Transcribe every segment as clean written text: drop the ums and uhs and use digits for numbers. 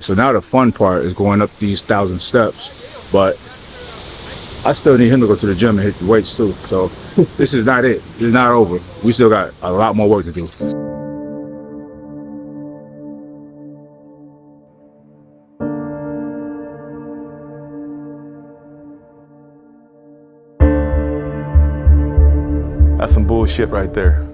So now the fun part is going up these 1,000 steps, but I still need him to go to the gym and hit the weights too. So this is not it. It's not over. We still got a lot more work to do. That's some bullshit right there.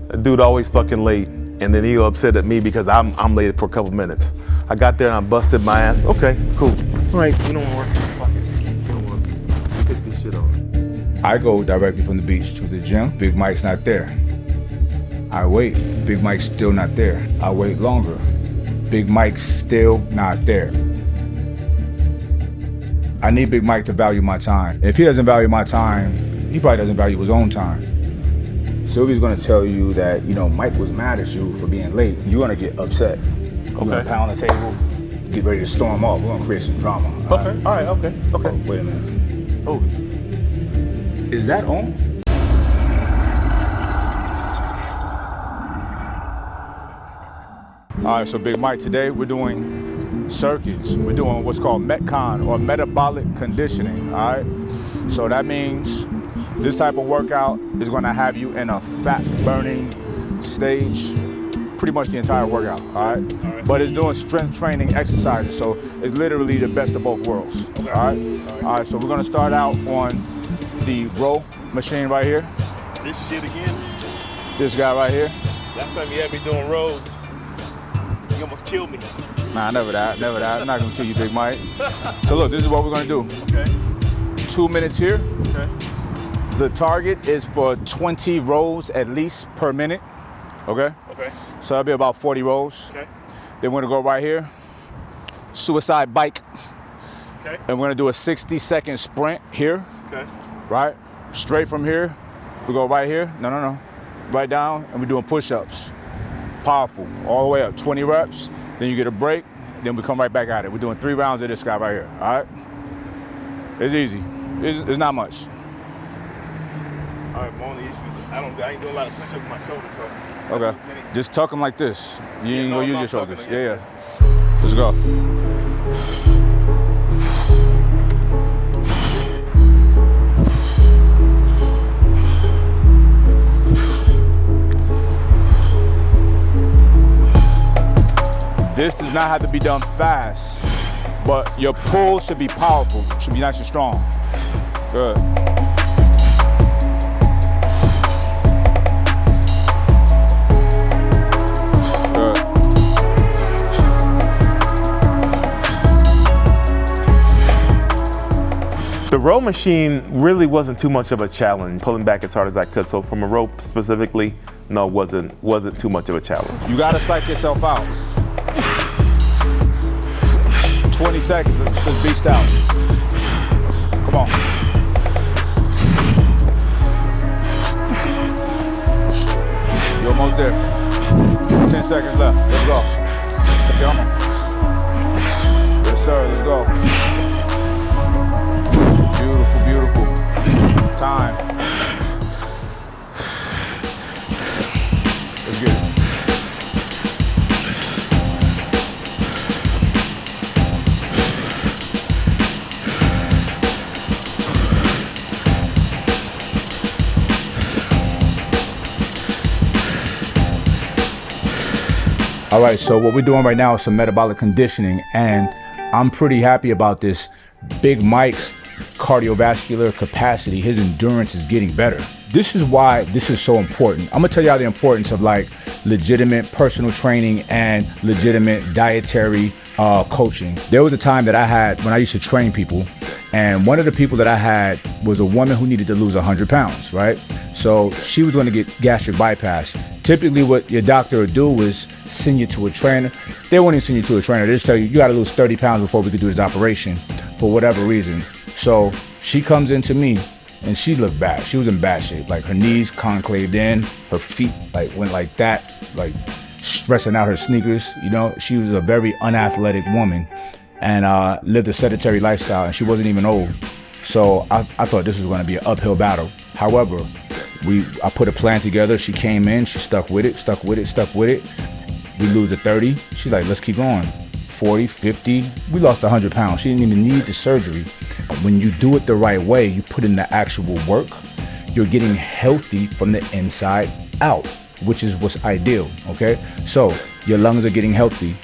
That dude always fucking late, and then he upset at me because I'm late for a couple minutes. I got there and I busted my ass. Okay, cool. All right, you don't want to work. Fuck it. You don't want to take this shit off. I go directly from the beach to the gym. Big Mike's not there. I wait. Big Mike's still not there. I wait longer. Big Mike's still not there. I need Big Mike to value my time. If he doesn't value my time, he probably doesn't value his own time. Sylvie's gonna tell you that, Mike was mad at you for being late. You're gonna get upset. You're gonna pound the table, get ready to storm off. We're gonna create some drama. Okay, all right, okay. Oh, wait a minute. Oh. Is that on? All right, so Big Mike, today we're doing circuits. We're doing what's called Metcon, or metabolic conditioning, all right? So that means this type of workout is gonna have you in a fat burning stage pretty much the entire workout, all right? But it's doing strength training exercises, so it's literally the best of both worlds, all right? All right, so we're gonna start out on the row machine right here. This shit again? This guy right here. Last time you had me doing rows, you almost killed me. Nah, never that. I'm not gonna kill you, Big Mike. So look, this is what we're gonna do. Okay. 2 minutes here. Okay. The target is for 20 rows at least per minute, okay? Okay. So that'll be about 40 rows. Okay. Then we're gonna go right here, suicide bike. Okay. And we're gonna do a 60-second sprint here, Okay. right? Straight from here, we go right here, no, right down, and we're doing push-ups. Powerful, all the way up, 20 reps, then you get a break, then we come right back at it. We're doing 3 rounds of this guy right here, all right? It's easy, it's not much. All right, my only issue is I ain't doing a lot of push-ups with my shoulders, so. Okay, just tuck them like this. You ain't gonna use your shoulders. Yeah. Let's go. This does not have to be done fast, but your pull should be powerful, should be nice and strong. Good. The row machine really wasn't too much of a challenge, pulling back as hard as I could. So from a rope specifically, no, wasn't too much of a challenge. You gotta psych yourself out. 20 seconds, let's beast out. Come on. You're almost there. 10 seconds left, let's go. Come on. Yes sir, let's go. Beautiful, beautiful. Time. Let's get it. All right, so what we're doing right now is some metabolic conditioning, and I'm pretty happy about this. Big Mike's cardiovascular capacity, his endurance is getting better. This is why this is so important. I'm gonna tell y'all the importance of like legitimate personal training and legitimate dietary coaching. There was a time that I had when I used to train people, and one of the people that I had was a woman who needed to lose 100 pounds, right? So she was gonna get gastric bypass. Typically what your doctor would do is send you to a trainer. They won't even send you to a trainer. They just tell you, you gotta lose 30 pounds before we could do this operation for whatever reason. So she comes into me and she looked bad. She was in bad shape. Like her knees concaved in, her feet like went like that, like stretching out her sneakers. She was a very unathletic woman and lived a sedentary lifestyle, and she wasn't even old. So I thought this was gonna be an uphill battle. However, I put a plan together. She came in, she stuck with it. We lose at 30. She's like, let's keep going. 40, 50. We lost 100 pounds. She didn't even need the surgery. When you do it the right way, you put in the actual work, you're getting healthy from the inside out, which is what's ideal, okay? So your lungs are getting healthy,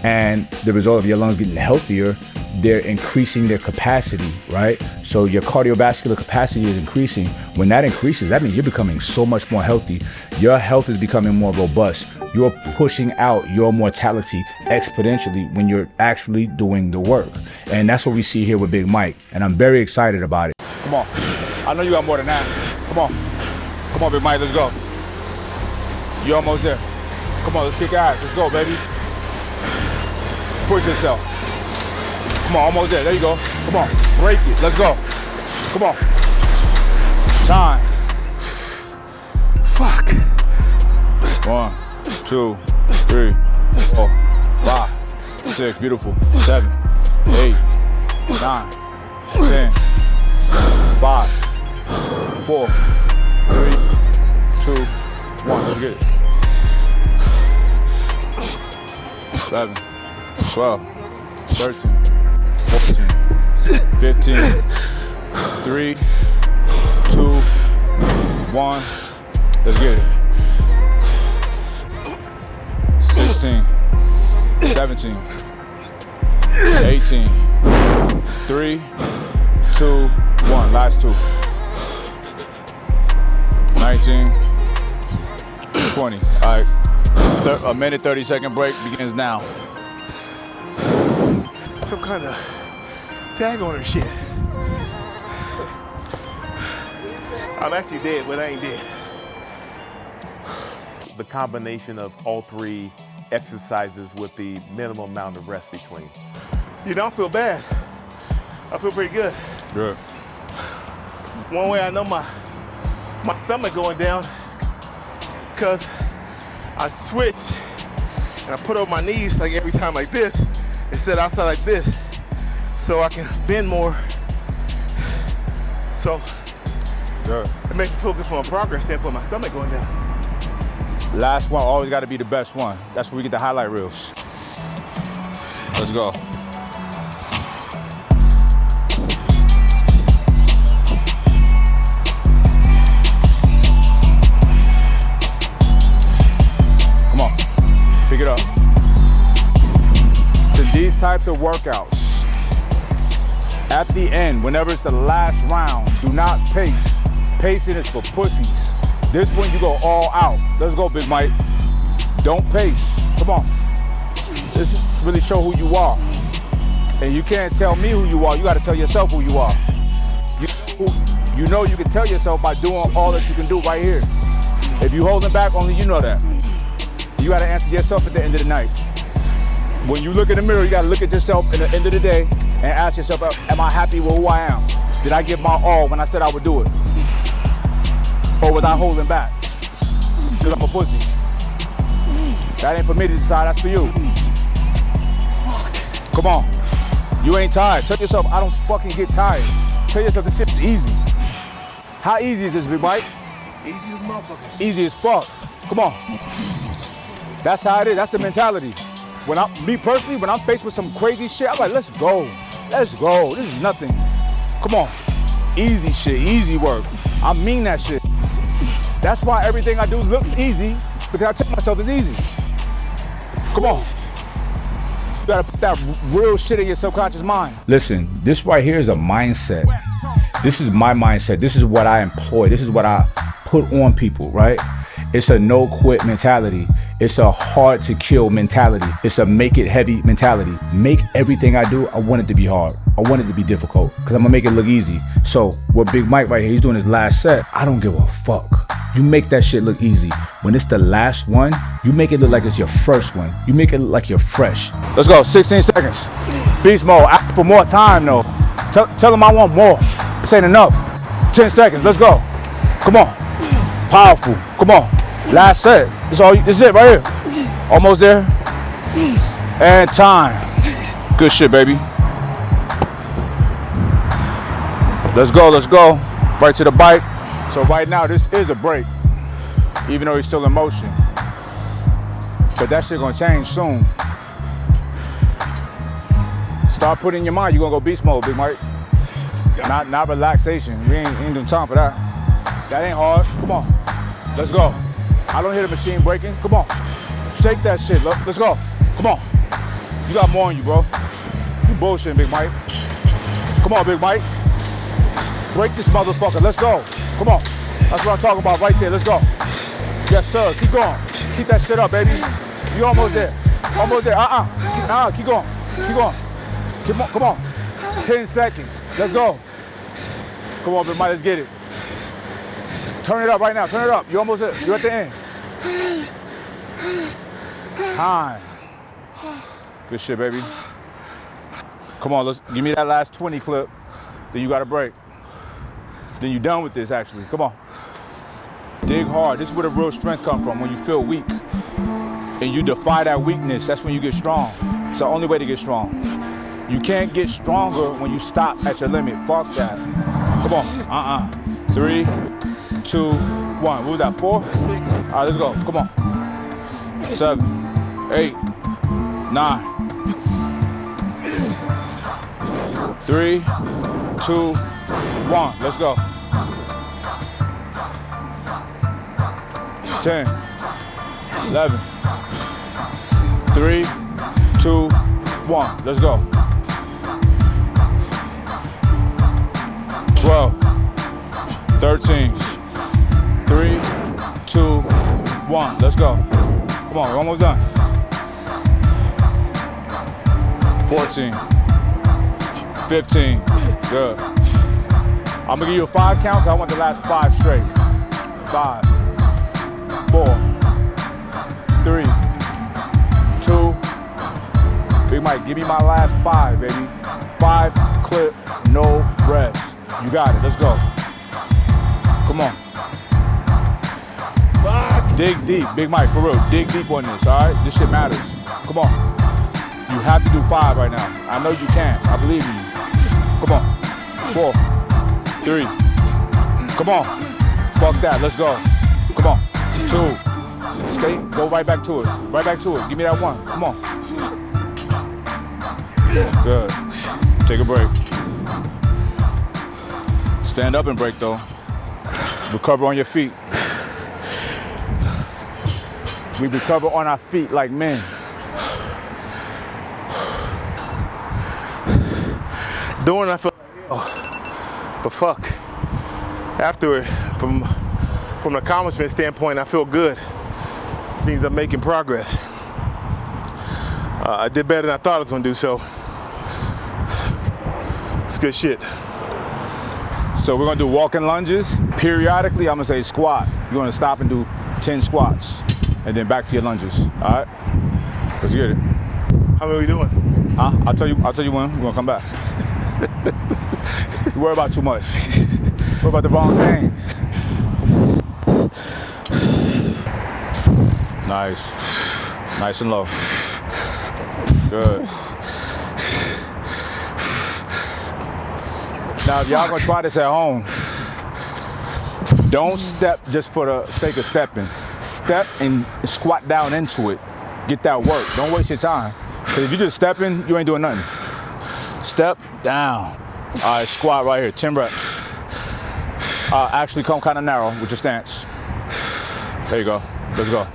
and the result of your lungs getting healthier, they're increasing their capacity, right? So your cardiovascular capacity is increasing. When that increases, that means you're becoming so much more healthy. Your health is becoming more robust. You're pushing out your mortality exponentially when you're actually doing the work. And that's what we see here with Big Mike. And I'm very excited about it. Come on. I know you got more than that. Come on. Come on, Big Mike, let's go. You're almost there. Come on, let's kick ass. Let's go, baby. Push yourself. Come on, almost there. There you go. Come on, break it. Let's go. Come on. Time. Fuck. 1, 2, 3, 4, 5, 6. Beautiful. 7, 8, 9, 10. 5, 4, 3, 2, 1. Let's get it. 11, 12, 13, 14, 15, 3, 2, 1. Let's get it. 16, 17, 18, 3, 2, 1. Last 2. 19, 20. All right. A minute, 30-second break begins now. Some kind of tag on her shit. I'm actually dead, but I ain't dead. The combination of all 3 exercises with the minimum amount of rest between. You don't feel bad. I feel pretty good. Good. One way I know my stomach going down, because I switched and I put over my knees like every time like this instead of outside like this, so I can bend more. So Good. it makes me feel good from a progress standpoint, my stomach going down. Last one always got to be the best one. That's where we get the highlight reels. Let's go. Come on, pick it up. To these types of workouts, at the end, whenever it's the last round, do not pace. Pacing is for pussies. This one, you go all out. Let's go, Big Mike. Don't pace. Come on. This really show who you are. And you can't tell me who you are. You got to tell yourself who you are. You know you can tell yourself by doing all that you can do right here. If you holding back, only you know that. You got to answer yourself at the end of the night. When you look in the mirror, you got to look at yourself at the end of the day and ask yourself, am I happy with who I am? Did I give my all when I said I would do it? Or was I holding back? Because I'm a pussy. That ain't for me to decide, that's for you. Come on. You ain't tired. Tell yourself, I don't fucking get tired. Tell yourself this shit's easy. How easy is this, Big Mike? Easy as motherfucker. Easy as fuck. Come on. That's how it is. That's the mentality. Me personally, when I'm faced with some crazy shit, I'm like, let's go. Let's go. This is nothing. Come on. Easy shit, easy work. I mean that shit. That's why everything I do looks easy, because I tell myself it's easy. Come on. You gotta put that real shit in your subconscious mind. Listen, this right here is a mindset. This is my mindset. This is what I employ. This is what I put on people, right? It's a no quit mentality. It's a hard to kill mentality. It's a make it heavy mentality. Make everything I do, I want it to be hard. I want it to be difficult, because I'm gonna make it look easy. So what Big Mike right here, he's doing his last set, I don't give a fuck. You make that shit look easy. When it's the last one, you make it look like it's your first one. You make it look like you're fresh. Let's go, 16 seconds. Beast mode, ask for more time though. Tell him I want more. This ain't enough. 10 seconds, let's go. Come on. Powerful, come on. Last set, this is it right here. Almost there. And time. Good shit, baby. Let's go, let's go. Right to the bike. So right now, this is a break, even though he's still in motion. But that shit gonna change soon. Start putting in your mind, you're gonna go beast mode, Big Mike. Not relaxation. We ain't doing time for that. That ain't hard. Come on. Let's go. I don't hear the machine breaking. Come on. Shake that shit. Let's go. Come on. You got more on you, bro. You bullshitting, Big Mike. Come on, Big Mike. Break this motherfucker. Let's go. Come on. That's what I'm talking about right there. Let's go. Yes, sir. Keep going. Keep that shit up, baby. You almost there. Almost there. Keep going. Keep going. Come on. 10 seconds. Let's go. Come on, Big Mike. Let's get it. Turn it up right now. Turn it up. You're almost there. You're at the end. Time. Good shit, baby. Come on, let's give me that last 20 clip. Then you got a break. Then you're done with this, actually. Come on. Dig hard. This is where the real strength comes from. When you feel weak and you defy that weakness, that's when you get strong. It's the only way to get strong. You can't get stronger when you stop at your limit. Fuck that. Come on. 3, 2, 1. What was that, 4? All right, let's go. Come on. 7, 8, 9. 3, 2, 1. Let's go. 10, 11. 3, 2, 1. Let's go. 12, 13. 3, 2, 1. Let's go. Come on, we're almost done. 14, 15. Good. I'm gonna give you a 5 count because I want the last 5 straight. 5, 4, 3, 2. Big Mike, give me my last 5, baby. 5 clip, no rest. You got it. Let's go. Come on. Dig deep, Big Mike, for real. Dig deep on this, all right? This shit matters. Come on. You have to do 5 right now. I know you can. I believe in you. Come on. 4, 3. Come on. Fuck that. Let's go. Come on. 2. Stay. Go right back to it. Right back to it. Give me that 1. Come on. Good. Take a break. Stand up and break, though. Recover on your feet. We recover on our feet like men. Doing I feel like, but fuck. After it, from an accomplishment standpoint, I feel good. This means I'm making progress. I did better than I thought I was gonna do, so it's good shit. So we're gonna do walking lunges. Periodically, I'm gonna say squat. You're gonna stop and do 10 squats, and then back to your lunges. All right? Let's get it. How many are we doing? Huh? I'll tell you when. We're gonna come back. You worry about too much. Worry about the wrong things. Nice. Nice and low. Good. Now, if y'all gonna try this at home, don't step just for the sake of stepping. Step and squat down into it. Get that work. Don't waste your time. Because if you're just stepping, you ain't doing nothing. Step down. All right, squat right here, 10 reps. Actually come kind of narrow with your stance. There you go. Let's go.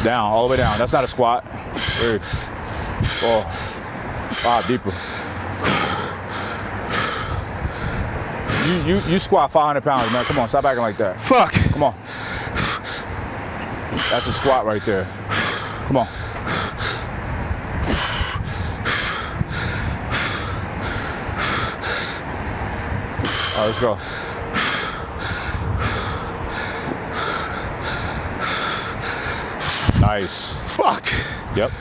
Down, all the way down. That's not a squat. 3, 4, 5, deeper. You squat 500 pounds, man. Come on, stop acting like that. Fuck. Come on. That's a squat right there. Come on. All right, let's go. Nice. Fuck. Yep.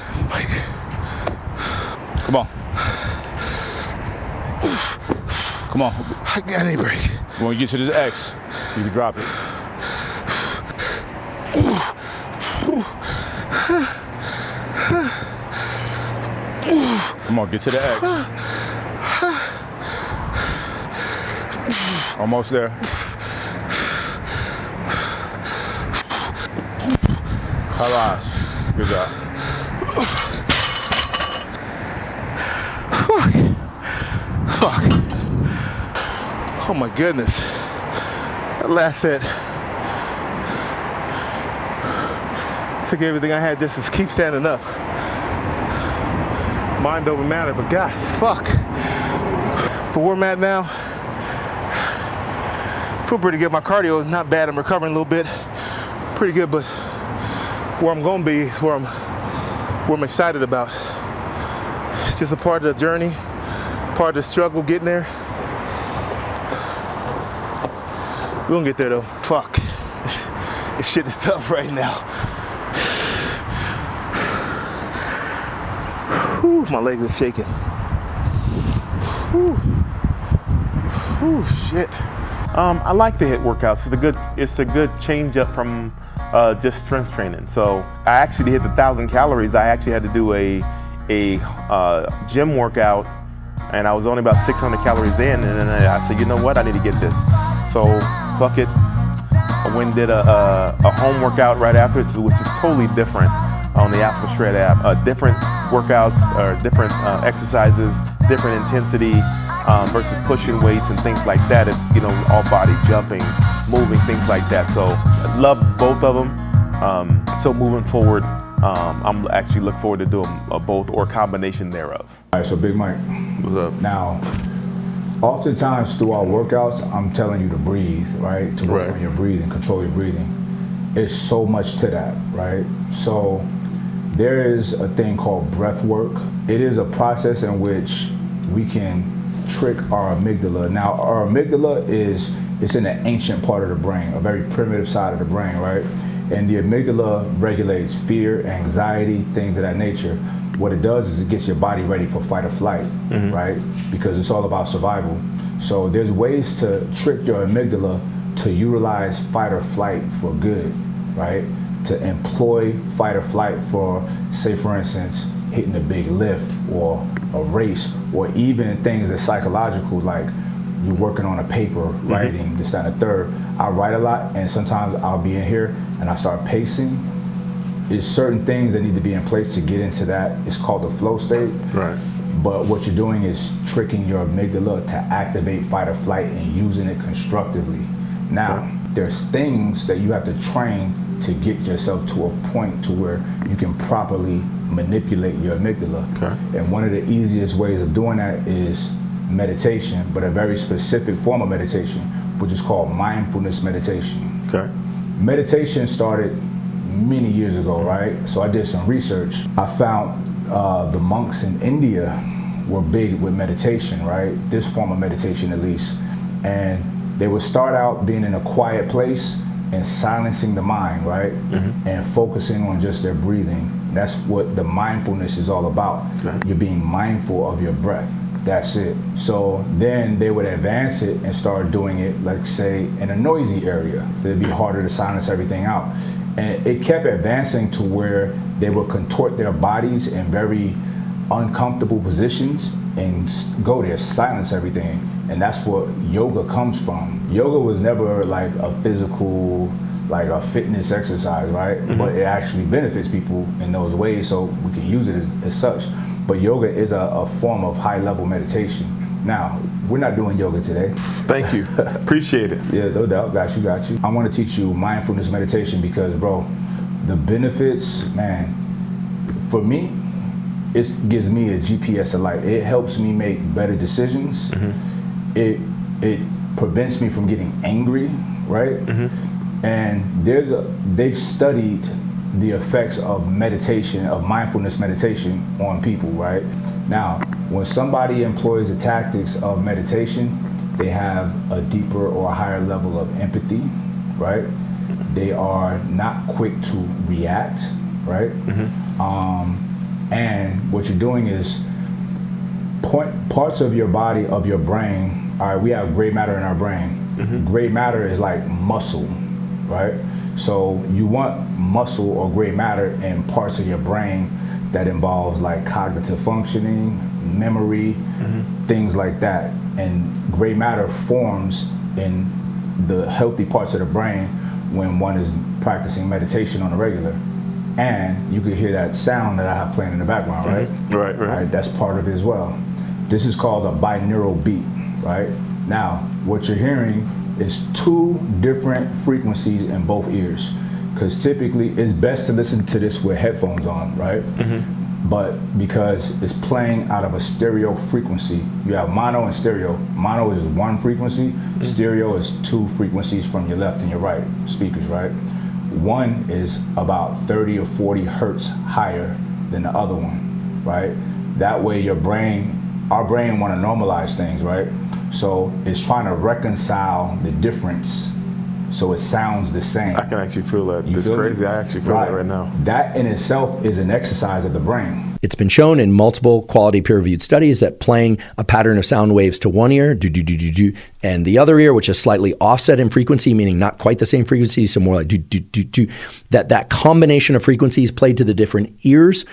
Come on. Come on. I got any break. When you get to this X, you can drop it. Come on, get to the X. Almost there. Halas. Good job. Oh my goodness. That last set took everything I had just to keep standing up. Mind over matter, but God, fuck. But where I'm at now, feel pretty good. My cardio is not bad. I'm recovering a little bit. Pretty good, but where I'm gonna be is where I'm excited about. It's just a part of the journey, part of the struggle getting there. We're gonna get there though. Fuck. This shit is tough right now. Whew, my legs are shaking. Whew. Whew, shit. I like the HIIT workouts. It's a good change up from just strength training. So I actually hit the 1,000 calories. I actually had to do a gym workout, and I was only about 600 calories in, and then I said, you know what, I need to get this. So fuck it. I went and did a home workout right after, which is totally different on the Apple Shred app. Different workouts or different exercises, different intensity versus pushing weights and things like that. It's, you know, all body jumping, moving, things like that. So I love both of them. So moving forward, I'm actually look forward to doing both or combination thereof. All right, so Big Mike. What's up? Now, oftentimes through our workouts, I'm telling you to breathe, right? To work on your breathing, control your breathing. There's so much to that, right? So there is a thing called breath work. It is a process in which we can trick our amygdala. Now, our amygdala it's in the ancient part of the brain, a very primitive side of the brain, right? And the amygdala regulates fear, anxiety, things of that nature. What it does is it gets your body ready for fight or flight, right? Because it's all about survival. So there's ways to trick your amygdala to utilize fight or flight for good, right? To employ fight or flight for, say for instance, hitting a big lift or a race, or even things that psychological, like you're working on a paper, writing, this, that, and the third. I write a lot, and sometimes I'll be in here and I start pacing. There's certain things that need to be in place to get into that. It's called the flow state. Right. But what you're doing is tricking your amygdala to activate fight or flight and using it constructively. Now, there's things that you have to train to get yourself to a point to where you can properly manipulate your amygdala. And one of the easiest ways of doing that is meditation, but a very specific form of meditation, which is called mindfulness meditation. Meditation started many years ago, right? So I did some research. I found the monks in India were big with meditation, right? This form of meditation at least. And they would start out being in a quiet place and silencing the mind, right? And focusing on just their breathing. That's what the mindfulness is all about. You're being mindful of your breath. That's it. So then they would advance it and start doing it, like say, in a noisy area. It'd be harder to silence everything out. And it kept advancing to where they would contort their bodies in very uncomfortable positions and go there, silence everything. And that's what yoga comes from. Yoga was never like a physical, like a fitness exercise, right? But it actually benefits people in those ways, so we can use it as such. But yoga is a form of high-level meditation. Now, we're not doing yoga today. Thank you. Appreciate it. Yeah, no doubt. Got you. I want to teach you mindfulness meditation because, bro, the benefits, man, for me, it gives me a GPS of life. It helps me make better decisions. It prevents me from getting angry, right? And they've studied the effects of meditation, of mindfulness meditation on people, right? Now, when somebody employs the tactics of meditation, they have a deeper or a higher level of empathy, right? They are not quick to react, right? And what you're doing is parts of your body, of your brain. All right, we have gray matter in our brain. Gray matter is like muscle, right? So you want muscle or gray matter in parts of your brain that involves like cognitive functioning, memory, things like that. And gray matter forms in the healthy parts of the brain when one is practicing meditation on a regular. And you could hear that sound that I have playing in the background, right? Right. Right, that's part of it as well. This is called a binaural beat, right? Now, what you're hearing is 2 different frequencies in both ears. Because typically, it's best to listen to this with headphones on, right? But because it's playing out of a stereo frequency, you have mono and stereo. Mono is 1 frequency, stereo is 2 frequencies from your left and your right speakers, right? One is about 30 or 40 hertz higher than the other one, right? That way our brain want to normalize things, right? So it's trying to reconcile the difference so it sounds the same. I can actually feel that. It's crazy. I actually feel that right now. That in itself is an exercise of the brain. It's been shown in multiple quality peer-reviewed studies that playing a pattern of sound waves to one ear, do, do, do, do, do, and the other ear, which is slightly offset in frequency, meaning not quite the same frequency, so more like do, do, do, do, that combination of frequencies played to the different ears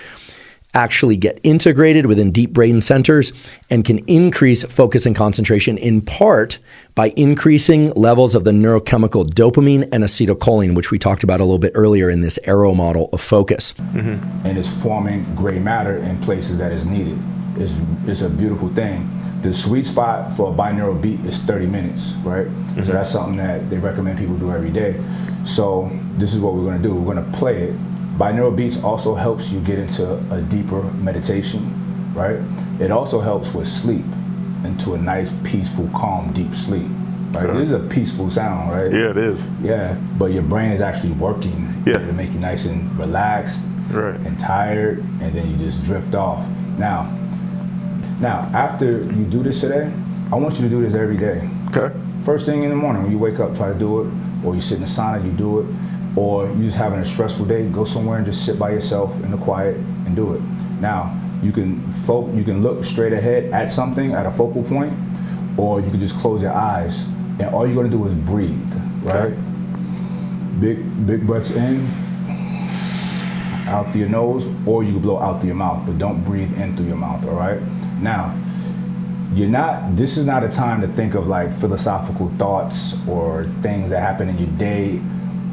actually get integrated within deep brain centers and can increase focus and concentration, in part by increasing levels of the neurochemical dopamine and acetylcholine, which we talked about a little bit earlier in this arrow model of focus. And it's forming gray matter in places that is needed. It's a beautiful thing. The sweet spot for a binaural beat is 30 minutes, right? So that's something that they recommend people do every day. So this is what we're gonna do. We're gonna play it. Binaural beats also helps you get into a deeper meditation, right? It also helps with sleep, into a nice, peaceful, calm, deep sleep, right? This is a peaceful sound, right? Yeah, it is. Yeah, but your brain is actually working to make you nice and relaxed and tired, and then you just drift off. Now, after you do this today, I want you to do this every day. Okay. First thing in the morning when you wake up, try to do it, or you sit in the sauna, you do it. Or you just having a stressful day, go somewhere and just sit by yourself in the quiet and do it. Now, you can look straight ahead at something, at a focal point, or you can just close your eyes, and all you're gonna do is breathe, right? Okay. Big breaths in, out through your nose, or you can blow out through your mouth, but don't breathe in through your mouth, all right? Now, this is not a time to think of like philosophical thoughts or things that happen in your day.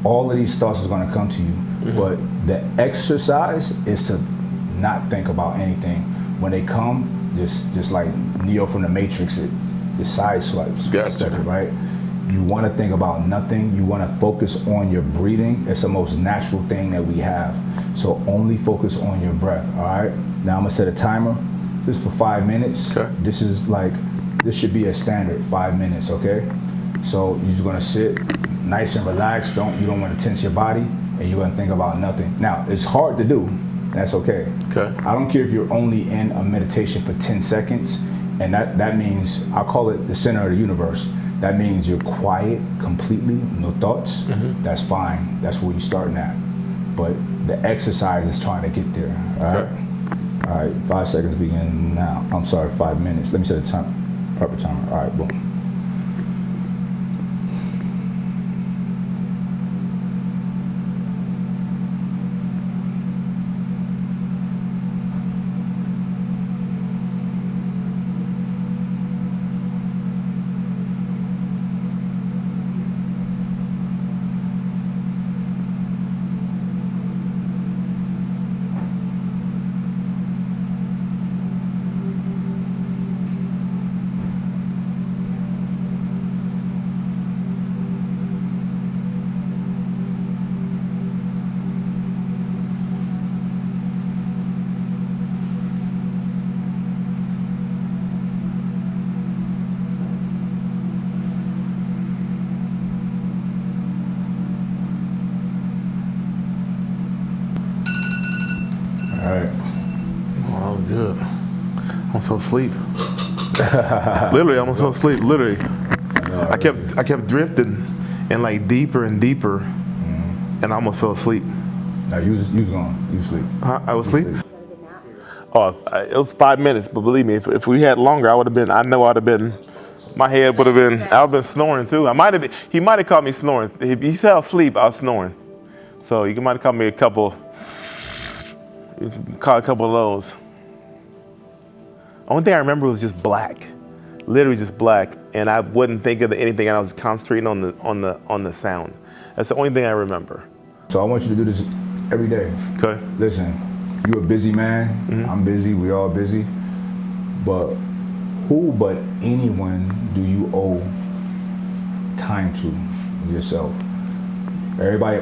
All of these thoughts is going to come to you, but the exercise is to not think about anything. When they come, just like Neo from the Matrix, it just side swipes, right? You want to think about nothing. You want to focus on your breathing. It's the most natural thing that we have. So only focus on your breath, all right? Now I'm gonna set a timer just for 5 minutes. Okay. This should be a standard 5 minutes, okay? So you're just gonna sit nice and relaxed. You don't want to tense your body, and you're gonna think about nothing. Now, it's hard to do. That's okay. Okay. I don't care if you're only in a meditation for 10 seconds, and that means, I call it the center of the universe. That means you're quiet completely, no thoughts. That's fine. That's where you're starting at. But the exercise is trying to get there. All right. Okay. All right. 5 seconds begin now. I'm sorry, 5 minutes. Let me set a proper timer. All right. Boom. Good. I'm so asleep. Literally, I'm so asleep. Literally, I kept drifting and like deeper and deeper, and I almost fell asleep. No, you was gone. You sleep. I was asleep. Oh, it was 5 minutes, but believe me, if we had longer, I would have been. I know I'd have been. My head would have been. I would have been snoring too. I might have been. He might have caught me snoring. If he said I was asleep, I was snoring. So you might have caught me a couple. Caught a couple of those. Only thing I remember was just black, literally just black, and I wouldn't think of anything. And I was concentrating on the sound. That's the only thing I remember. So I want you to do this every day. Okay. Listen, you're a busy man. I'm busy. We all busy. But Who but anyone do you owe time to yourself? Everybody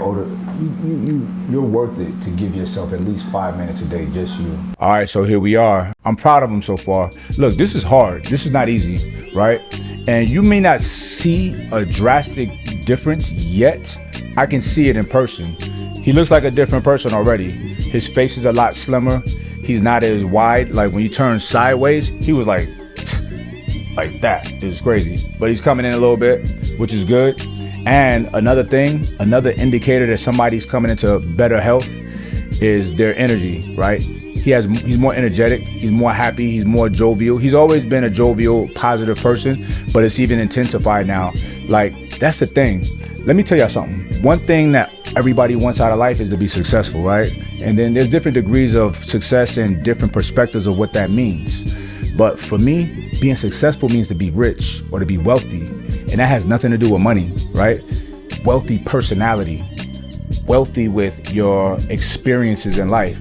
you're worth it to give yourself at least 5 minutes a day, just you. All right, so here we are. I'm proud of him so far. Look, this is hard. This is not easy, right? And you may not see a drastic difference yet. I can see it in person. He looks like a different person already. His face is a lot slimmer. He's not as wide. Like when you turn sideways, he was like that. It was crazy. But he's coming in a little bit, which is good. And another thing, another indicator that somebody's coming into better health is their energy, right? He's more energetic, he's more happy, he's more jovial. He's always been a jovial, positive person, but it's even intensified now. Like, that's the thing. Let me tell y'all something. One thing that everybody wants out of life is to be successful, right? And then there's different degrees of success and different perspectives of what that means. But for me, being successful means to be rich or to be wealthy. And that has nothing to do with money, right? Wealthy personality, wealthy with your experiences in life,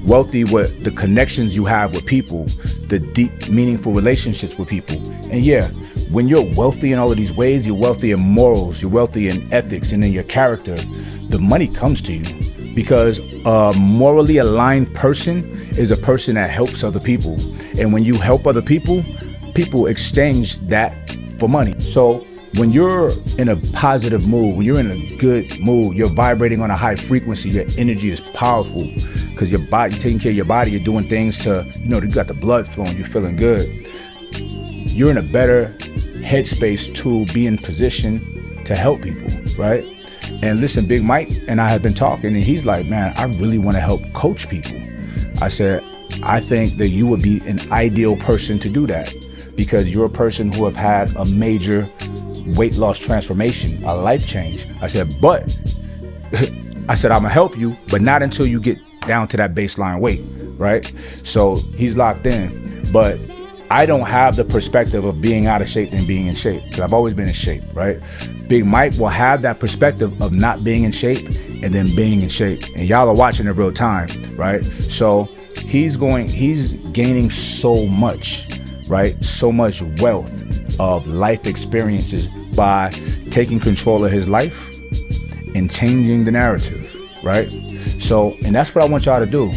wealthy with the connections you have with people, the deep, meaningful relationships with people. And yeah, when you're wealthy in all of these ways, you're wealthy in morals, you're wealthy in ethics and in your character, the money comes to you because a morally aligned person is a person that helps other people. And when you help other people, people exchange that for money. So when you're in a positive mood, when you're in a good mood, you're vibrating on a high frequency, your energy is powerful because your body, you're taking care of your body, you're doing things to, you got the blood flowing, you're feeling good. You're in a better headspace to be in position to help people, right? And listen, Big Mike and I have been talking and he's like, man, I really want to help coach people. I said, I think that you would be an ideal person to do that because you're a person who have had a major weight loss transformation, a life change. I said, but I'm gonna help you, but not until you get down to that baseline weight, right? So he's locked in, but I don't have the perspective of being out of shape than being in shape because I've always been in shape, right? Big Mike will have that perspective of not being in shape and then being in shape. And y'all are watching in real time, right? So he's gaining so much, right? So much wealth of life experiences by taking control of his life and changing the narrative, right? So, and that's what I want y'all to do.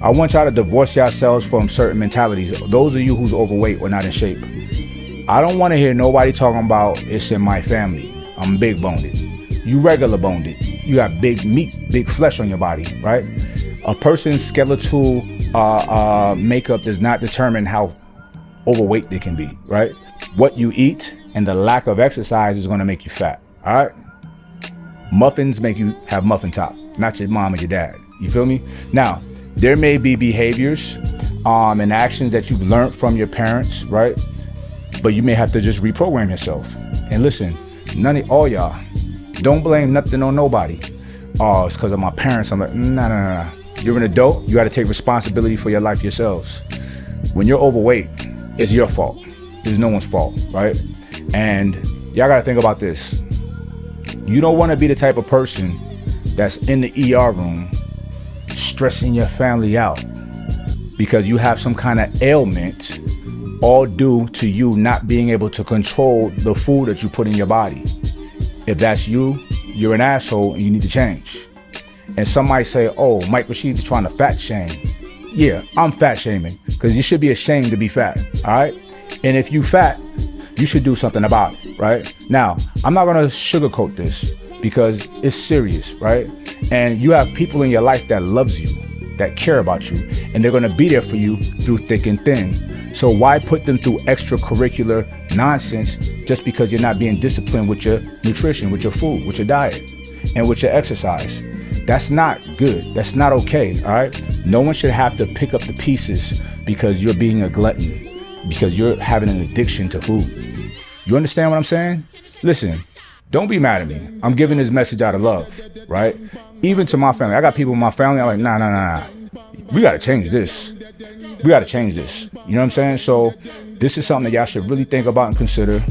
I want y'all to divorce yourselves from certain mentalities. Those of you who's overweight or not in shape. I don't want to hear nobody talking about it's in my family. I'm big boned. You regular boned. You got big meat, big flesh on your body, right? A person's skeletal makeup does not determine how overweight they can be, right? What you eat and the lack of exercise is going to make you fat, all right? Muffins make you have muffin top, not your mom and your dad. You feel me? Now, there may be behaviors and actions that you've learned from your parents, right? But you may have to just reprogram yourself. And listen, all y'all, don't blame nothing on nobody. Oh, it's because of my parents. I'm like, nah. You're an adult. You got to take responsibility for your life yourselves. When you're overweight, it's your fault. It's no one's fault, right? And y'all got to think about this. You don't want to be the type of person that's in the ER room stressing your family out because you have some kind of ailment, all due to you not being able to control the food that you put in your body. If that's you, you're an asshole and you need to change. And some might say, oh, Mike Rashid is trying to fat shame. Yeah, I'm fat shaming because you should be ashamed to be fat, all right? And if you fat, you should do something about it, right? Now, I'm not gonna sugarcoat this because it's serious, right? And you have people in your life that loves you, that care about you, and they're gonna be there for you through thick and thin. So why put them through extracurricular nonsense just because you're not being disciplined with your nutrition, with your food, with your diet, and with your exercise? That's not good. That's not okay, all right? No one should have to pick up the pieces because you're being a glutton, because you're having an addiction to food. You understand what I'm saying? Listen, don't be mad at me. I'm giving this message out of love, right? Even to my family. I got people in my family, I'm like, nah. We got to change this. We got to change this. You know what I'm saying? So this is something that y'all should really think about and consider.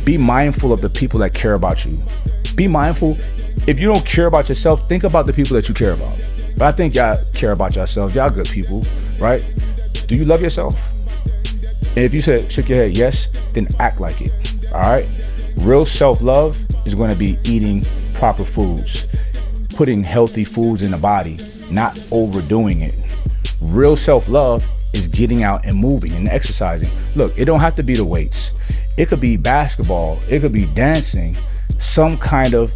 Be mindful of the people that care about you. Be mindful. If you don't care about yourself, think about the people that you care about. But I think y'all care about yourselves. Y'all good people, right? Do you love yourself? And if you said, shook your head yes, then act like it, all right? Real self-love is gonna be eating proper foods, putting healthy foods in the body, not overdoing it. Real self-love is getting out and moving and exercising. Look, it don't have to be the weights. It could be basketball, it could be dancing, some kind of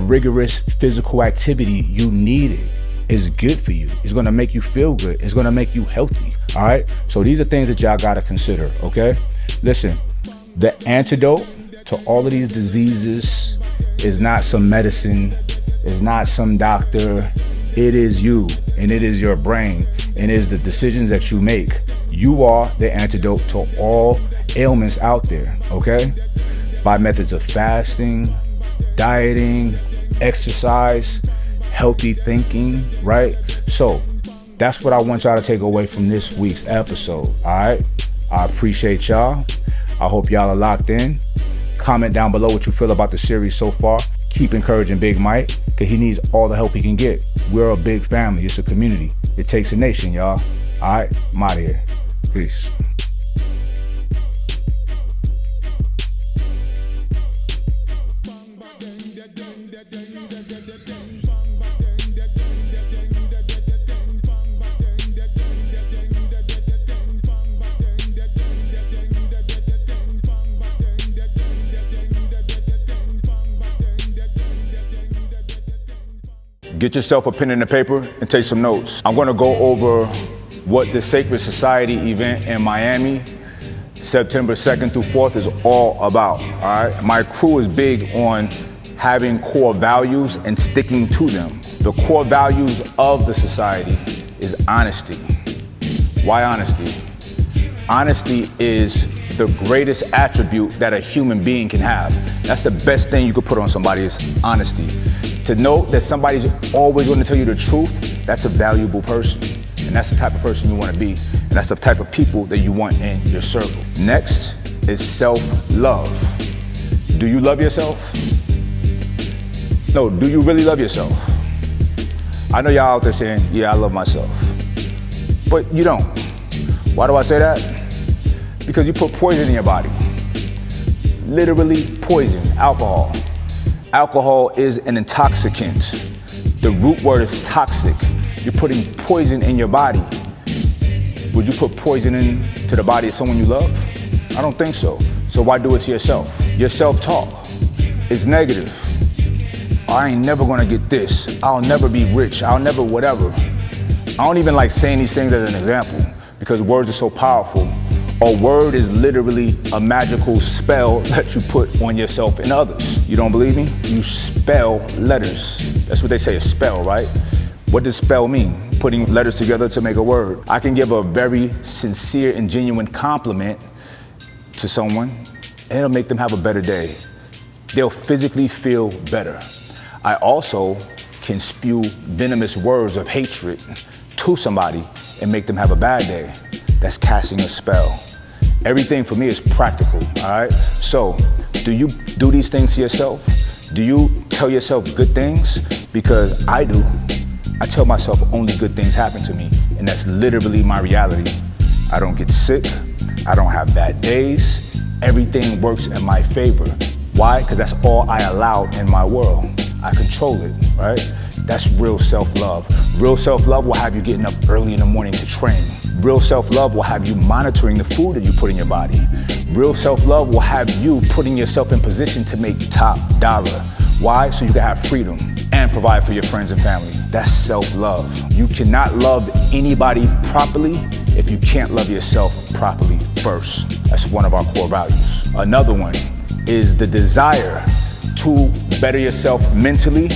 rigorous physical activity. You need it. It's good for you. It's gonna make you feel good. It's gonna make you healthy, all right? So these are things that y'all gotta consider, okay? Listen, the antidote to all of these diseases is not some medicine, it's not some doctor. It is you, and it is your brain, and it is the decisions that you make. You are the antidote to all ailments out there, okay? By methods of fasting, dieting, exercise, healthy thinking, right? So that's what I want y'all to take away from this week's episode, all right? I appreciate y'all. I hope y'all are locked in. Comment down below what you feel about the series so far. Keep encouraging Big Mike, because he needs all the help he can get. We're a big family. It's a community. It takes a nation, y'all. All right? I'm out of here. Peace. Get yourself a pen and a paper and take some notes. I'm gonna go over what the Sacred Society event in Miami, September 2nd through 4th is all about, all right? My crew is big on having core values and sticking to them. The core values of the society is honesty. Why honesty? Honesty is the greatest attribute that a human being can have. That's the best thing you could put on somebody is honesty. To know that somebody's always going to tell you the truth, that's a valuable person. And that's the type of person you want to be. And that's the type of people that you want in your circle. Next is self-love. Do you love yourself? No, do you really love yourself? I know y'all out there saying, yeah, I love myself. But you don't. Why do I say that? Because you put poison in your body. Literally poison, alcohol. Alcohol is an intoxicant. The root word is toxic. You're putting poison in your body. Would you put poison into the body of someone you love? I don't think so. So why do it to yourself? Your self-talk is negative. I ain't never gonna get this. I'll never be rich. I'll never whatever. I don't even like saying these things as an example because words are so powerful. A word is literally a magical spell that you put on yourself and others. You don't believe me? You spell letters. That's what they say, a spell, right? What does spell mean? Putting letters together to make a word. I can give a very sincere and genuine compliment to someone, and it'll make them have a better day. They'll physically feel better. I also can spew venomous words of hatred to somebody and make them have a bad day. That's casting a spell. Everything for me is practical, all right? So, do you do these things to yourself? Do you tell yourself good things? Because I do. I tell myself only good things happen to me, and that's literally my reality. I don't get sick, I don't have bad days, everything works in my favor. Why? Because that's all I allow in my world. I control it, right? That's real self-love. Real self-love will have you getting up early in the morning to train. Real self-love will have you monitoring the food that you put in your body. Real self-love will have you putting yourself in position to make top dollar. Why? So you can have freedom and provide for your friends and family. That's self-love. You cannot love anybody properly if you can't love yourself properly first. That's one of our core values. Another one is the desire to better yourself mentally,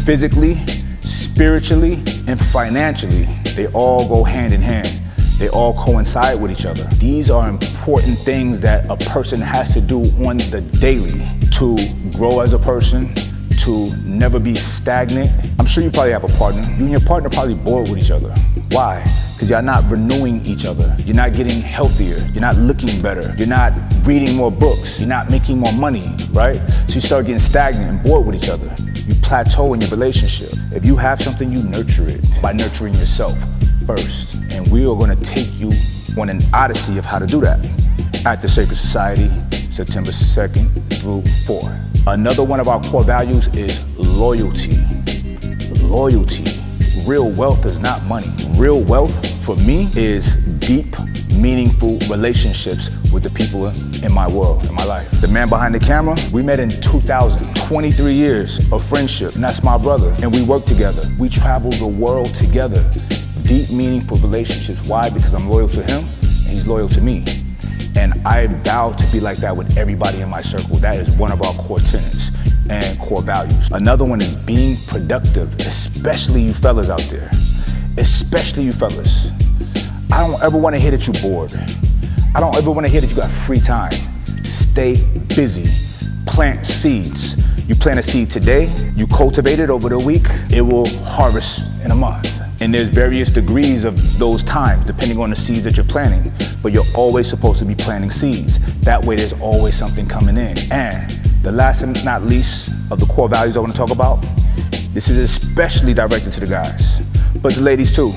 physically, spiritually, and financially. They all go hand in hand. They all coincide with each other. These are important things that a person has to do on the daily to grow as a person, to never be stagnant. I'm sure you probably have a partner. You and your partner probably bored with each other. Why? Because you're not renewing each other. You're not getting healthier. You're not looking better. You're not reading more books. You're not making more money, right? So you start getting stagnant and bored with each other. You plateau in your relationship. If you have something, you nurture it by nurturing yourself first. And we are gonna take you on an odyssey of how to do that at the Sacred Society, September 2nd through 4th. Another one of our core values is loyalty. Loyalty. Real wealth is not money. Real wealth for me is deep, meaningful relationships with the people in my world, in my life. The man behind the camera, we met in 2000, 23 years of friendship, and that's my brother, and we work together. We travel the world together. Deep, meaningful relationships. Why? Because I'm loyal to him, and he's loyal to me. And I vow to be like that with everybody in my circle. That is one of our core tenets and core values. Another one is being productive, especially you fellas out there. Especially you fellas. I don't ever want to hear that you're bored. I don't ever want to hear that you got free time. Stay busy. Plant seeds. You plant a seed today, you cultivate it over the week, it will harvest in a month. And there's various degrees of those times depending on the seeds that you're planting, but you're always supposed to be planting seeds. That way there's always something coming in. And the last and not least of the core values I want to talk about, this is especially directed to the guys, but the ladies too.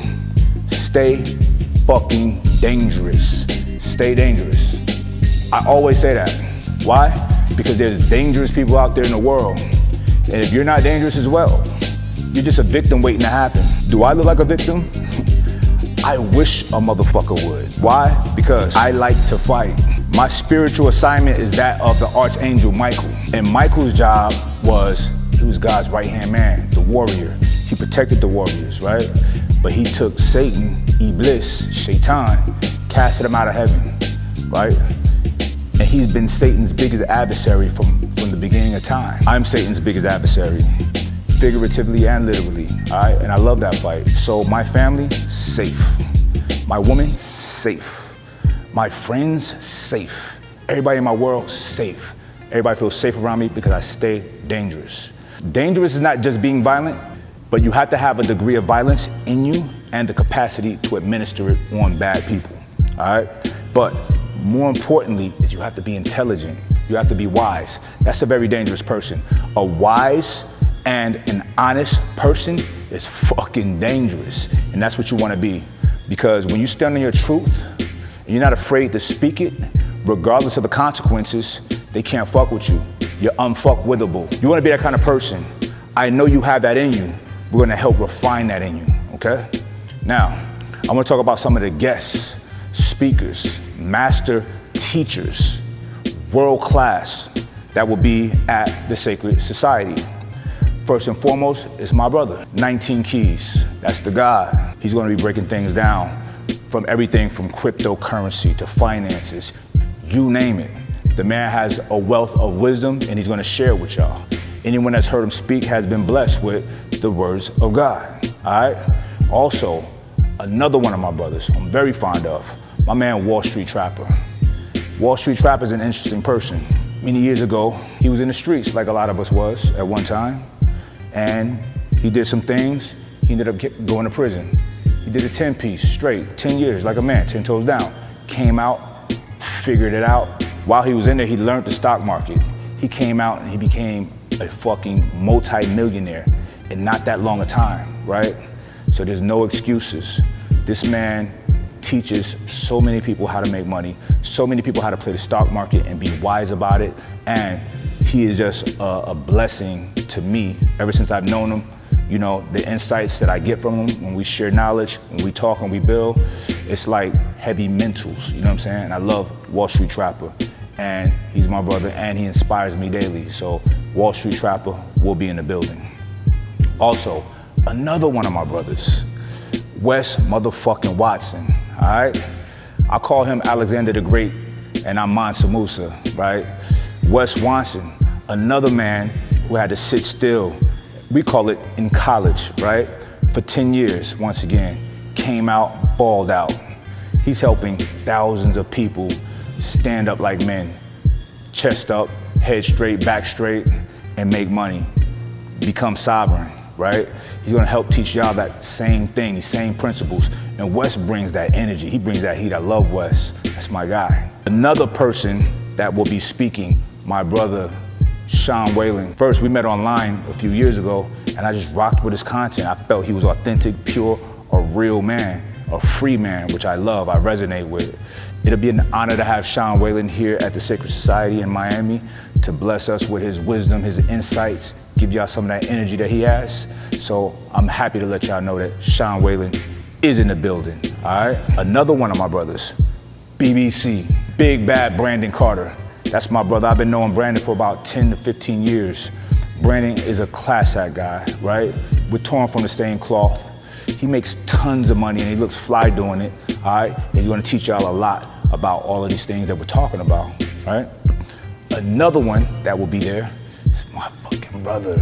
Stay fucking dangerous. Stay dangerous. I always say that. Why? Because there's dangerous people out there in the world. And if you're not dangerous as well, you're just a victim waiting to happen. Do I look like a victim? I wish a motherfucker would. Why? Because I like to fight. My spiritual assignment is that of the Archangel Michael. And Michael's job was, he was God's right-hand man, the warrior. He protected the warriors, right? But he took Satan, Iblis, Shaitan, casted him out of heaven, right? And he's been Satan's biggest adversary from the beginning of time. I'm Satan's biggest adversary, figuratively and literally, all right? And I love that fight. So my family, safe. My woman, safe. My friends, safe. Everybody in my world, safe. Everybody feels safe around me because I stay dangerous. Dangerous is not just being violent, but you have to have a degree of violence in you and the capacity to administer it on bad people, all right? But more importantly is you have to be intelligent. You have to be wise. That's a very dangerous person. A wise and an honest person is fucking dangerous. And that's what you want to be. Because when you stand on your truth and you're not afraid to speak it, regardless of the consequences, they can't fuck with you. You're unfuckwithable. You want to be that kind of person. I know you have that in you. We're going to help refine that in you, okay? Now, I want to talk about some of the guests, speakers, master teachers, world class, that will be at the Sacred Society. First and foremost is my brother, 19 Keys. That's the guy. He's going to be breaking things down from everything from cryptocurrency to finances, you name it. The man has a wealth of wisdom and he's going to share with y'all. Anyone that's heard him speak has been blessed with the words of God, all right? Also, another one of my brothers I'm very fond of, my man Wall Street Trapper. Wall Street Trapper is an interesting person. Many years ago, he was in the streets like a lot of us was at one time, and he did some things, he ended up going to prison. He did a 10-piece straight, 10 years, like a man, 10 toes down. Came out, figured it out. While he was in there, he learned the stock market. He came out and he became a fucking multi-millionaire in not that long a time, right? So there's no excuses. This man teaches so many people how to make money, so many people how to play the stock market and be wise about it. And he is just a blessing to me ever since I've known him. You know, the insights that I get from him when we share knowledge, when we talk and we build, it's like heavy mentals, you know what I'm saying? And I love Wall Street Trapper. And he's my brother and he inspires me daily. So Wall Street Trapper will be in the building. Also, another one of my brothers, Wes motherfucking Watson, all right? I call him Alexander the Great and I'm Mansa Musa, right? Wes Watson, another man who had to sit still, we call it in college, right? For 10 years, once again, came out, balled out. He's helping thousands of people stand up like men, chest up, head straight, back straight, and make money, become sovereign, right? He's gonna help teach y'all that same thing, these same principles. And Wes brings that energy, he brings that heat. I love Wes, that's my guy. Another person that will be speaking, my brother, Sean Whalen. First, we met online a few years ago, and I just rocked with his content. I felt he was authentic, pure, a real man, a free man, which I love, I resonate with. It'll be an honor to have Sean Whalen here at the Sacred Society in Miami to bless us with his wisdom, his insights, give y'all some of that energy that he has. So I'm happy to let y'all know that Sean Whalen is in the building, all right? Another one of my brothers, BBC, Big Bad Brandon Carter. That's my brother. I've been knowing Brandon for about 10 to 15 years. Brandon is a class act guy, right? We're torn from the same cloth. He makes tons of money and he looks fly doing it, all right? And he's gonna teach y'all a lot about all of these things that we're talking about, all right? Another one that will be there is my fucking brother,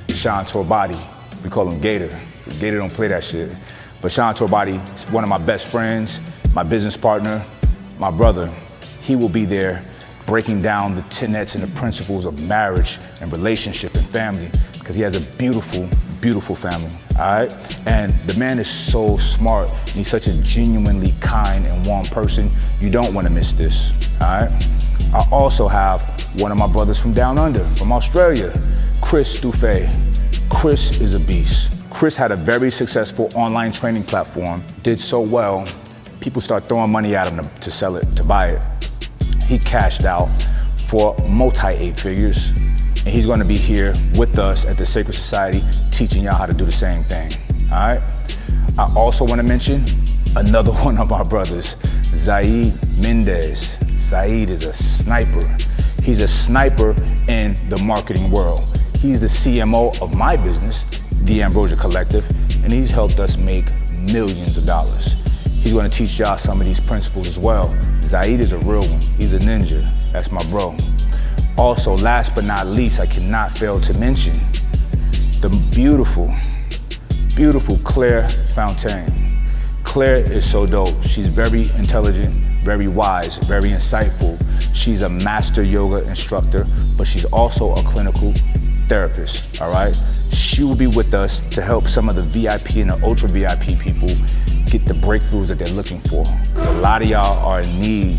Sean Torbati. We call him Gator. Gator don't play that shit. But Sean Torbati is one of my best friends, my business partner, my brother. He will be there breaking down the tenets and the principles of marriage and relationship and family, because he has a beautiful, beautiful family, all right? And the man is so smart, and he's such a genuinely kind and warm person. You don't want to miss this, all right? I also have one of my brothers from down under, from Australia, Chris Dufay. Chris is a beast. Chris had a very successful online training platform, did so well, people start throwing money at him to sell it, to buy it. He cashed out for multi-8 figures, and he's gonna be here with us at the Sacred Society teaching y'all how to do the same thing, all right? I also wanna mention another one of our brothers, Zaid Mendez. Zaid is a sniper. He's a sniper in the marketing world. He's the CMO of my business, The Ambrosia Collective, and he's helped us make millions of dollars. He's gonna teach y'all some of these principles as well. Zaid is a real one. He's a ninja. That's my bro. Also, last but not least, I cannot fail to mention the beautiful, beautiful Claire Fontaine. Claire is so dope. She's very intelligent, very wise, very insightful. She's a master yoga instructor, but she's also a clinical therapist, all right? She will be with us to help some of the VIP and the ultra VIP people get the breakthroughs that they're looking for. A lot of y'all are in need,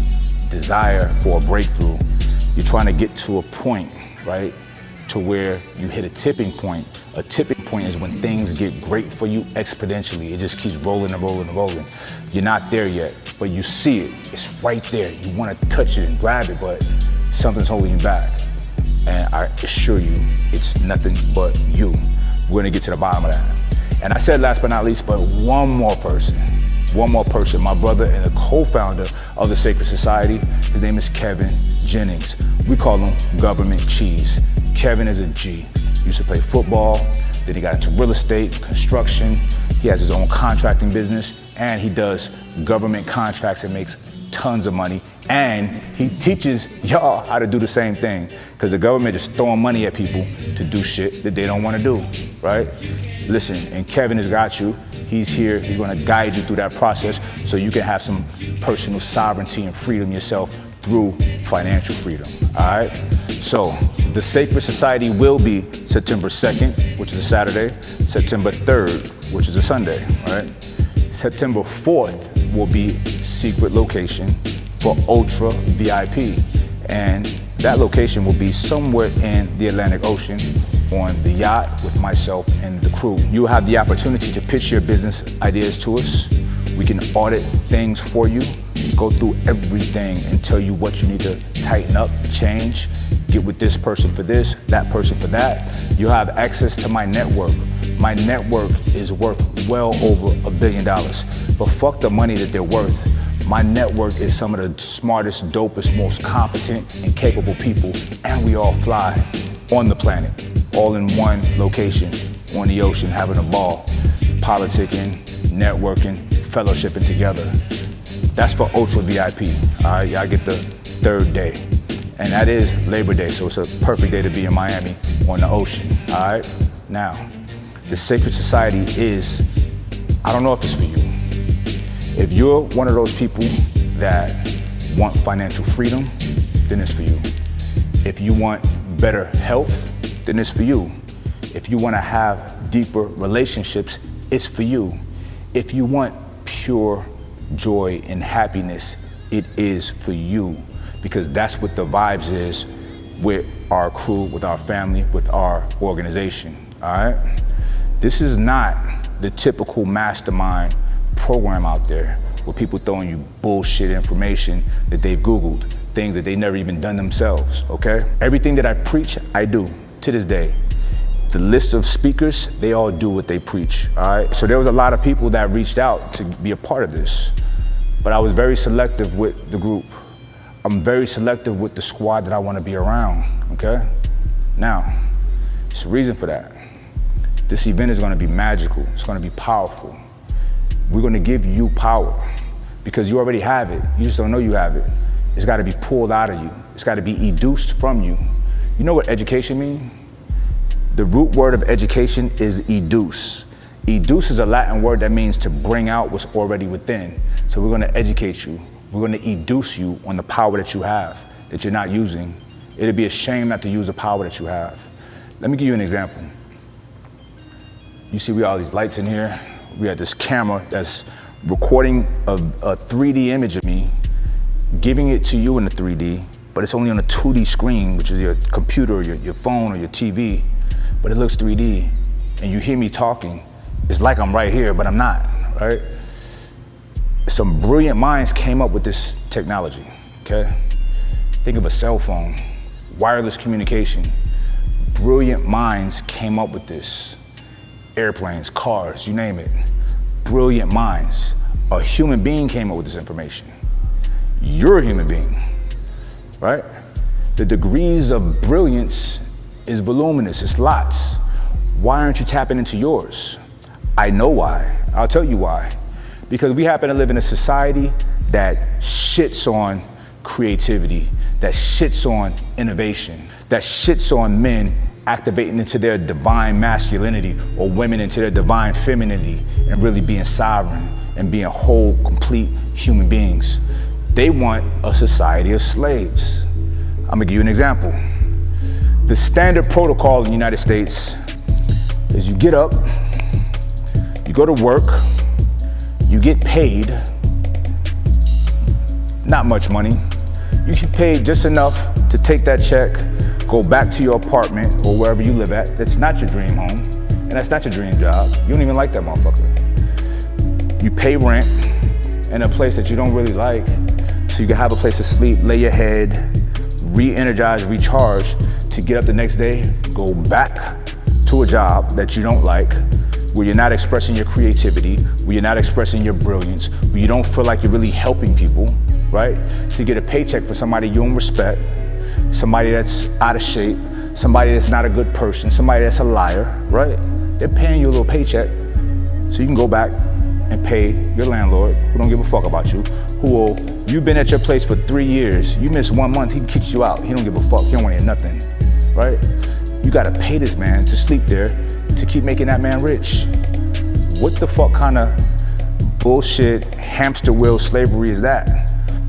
desire for a breakthrough. You're trying to get to a point, right, to where you hit a tipping point. A tipping point is when things get great for you exponentially. It just keeps rolling and rolling and rolling. You're not there yet, but you see it. It's right there. You want to touch it and grab it, but something's holding you back. And I assure you, it's nothing but you. We're gonna get to the bottom of that. And I said last but not least, but one more person, my brother and a co-founder of the Sacred Society. His name is Kevin Jennings. We call him Government Cheese. Kevin is a G. Used to play football, then he got into real estate, construction. He has his own contracting business, and he does government contracts and makes tons of money. And he teaches y'all how to do the same thing, because the government is throwing money at people to do shit that they don't want to do, right? Listen, and Kevin has got you. He's here, he's gonna guide you through that process so you can have some personal sovereignty and freedom yourself through financial freedom, all right? So the Sacred Society will be September 2nd, which is a Saturday, September 3rd, which is a Sunday, all right? September 4th will be secret location for Ultra VIP. And that location will be somewhere in the Atlantic Ocean on the yacht with myself and the crew. You'll have the opportunity to pitch your business ideas to us. We can audit things for you, go through everything and tell you what you need to tighten up, change, get with this person for this, that person for that. You'll have access to my network. My network is worth well over $1 billion, but fuck the money that they're worth. My network is some of the smartest, dopest, most competent and capable people, and we all fly on the planet, all in one location, on the ocean, having a ball, politicking, networking, fellowshipping together. That's for Ultra VIP, all right? Y'all get the 3rd day, and that is Labor Day, so it's a perfect day to be in Miami on the ocean, all right? Now, the Sacred Society is, I don't know if it's for you. If you're one of those people that want financial freedom, then it's for you. If you want better health, then it's for you. If you want to have deeper relationships, it's for you. If you want pure joy and happiness, it is for you, because that's what the vibes is with our crew, with our family, with our organization, all right? This is not the typical mastermind program out there with people throwing you bullshit information that they've Googled, things that they never even done themselves, okay? Everything that I preach, I do to this day. The list of speakers, they all do what they preach, all right? So there was a lot of people that reached out to be a part of this, but I was very selective with the group. I'm very selective with the squad that I want to be around, okay? Now, there's a reason for that. This event is going to be magical. It's going to be powerful. We're going to give you power because you already have it. You just don't know you have it. It's got to be pulled out of you. It's got to be educed from you. You know what education means? The root word of education is educe. Educe is a Latin word that means to bring out what's already within. So we're going to educate you. We're going to educe you on the power that you have, that you're not using. It'd be a shame not to use the power that you have. Let me give you an example. You see we have all these lights in here. We have this camera that's recording a 3D image of me, giving it to you in the 3D, but it's only on a 2D screen, which is your computer, or your phone, or your TV, but it looks 3D, and you hear me talking. It's like I'm right here, but I'm not, right? Some brilliant minds came up with this technology, okay? Think of a cell phone, wireless communication. Brilliant minds came up with this. Airplanes, cars, you name it. Brilliant minds. A human being came up with this information. You're a human being, right? The degrees of brilliance is voluminous, it's lots. Why aren't you tapping into yours? I know why. I'll tell you why. Because we happen to live in a society that shits on creativity, that shits on innovation, that shits on men activating into their divine masculinity or women into their divine femininity and really being sovereign and being whole, complete human beings. They want a society of slaves. I'm gonna give you an example. The standard protocol in the United States is you get up, you go to work, you get paid, not much money. You get paid just enough to take that check, go back to your apartment or wherever you live at. That's not your dream home, and that's not your dream job. You don't even like that motherfucker. You pay rent in a place that you don't really like, so you can have a place to sleep, lay your head, re-energize, recharge, to get up the next day, go back to a job that you don't like, where you're not expressing your creativity, where you're not expressing your brilliance, where you don't feel like you're really helping people, right? So you get a paycheck for somebody you don't respect, somebody that's out of shape, somebody that's not a good person, somebody that's a liar, right? They're paying you a little paycheck so you can go back and pay your landlord, who don't give a fuck about you, you've been at your place for 3 years, you miss 1 month, he kicks you out, he don't give a fuck, he don't want to hear nothing, right? You gotta pay this man to sleep there to keep making that man rich. What the fuck kind of bullshit hamster wheel slavery is that?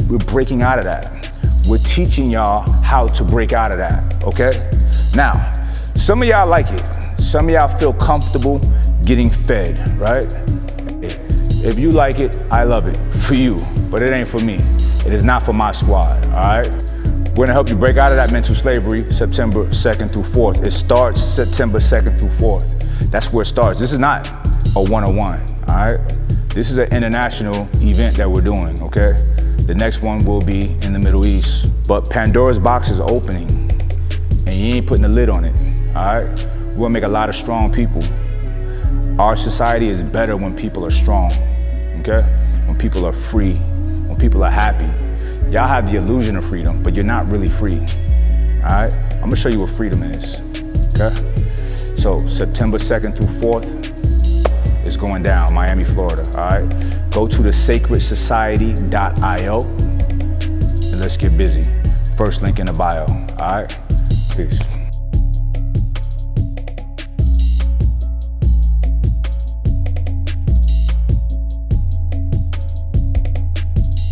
We're breaking out of that. We're teaching y'all how to break out of that, okay? Now, some of y'all like it. Some of y'all feel comfortable getting fed, right? If you like it, I love it for you, but it ain't for me. It is not for my squad, all right? We're gonna help you break out of that mental slavery September 2nd through 4th. It starts September 2nd through 4th. That's where it starts. This is not a one-on-one, all right? This is an international event that we're doing, okay? The next one will be in the Middle East. But Pandora's box is opening, and you ain't putting a lid on it, all right? We're gonna make a lot of strong people. Our society is better when people are strong, okay? When people are free, when people are happy. Y'all have the illusion of freedom, but you're not really free, all right? I'm gonna show you what freedom is, okay? So September 2nd through 4th is going down, Miami, Florida, all right? Go to thesacredsociety.io and let's get busy. First link in the bio, all right? Peace.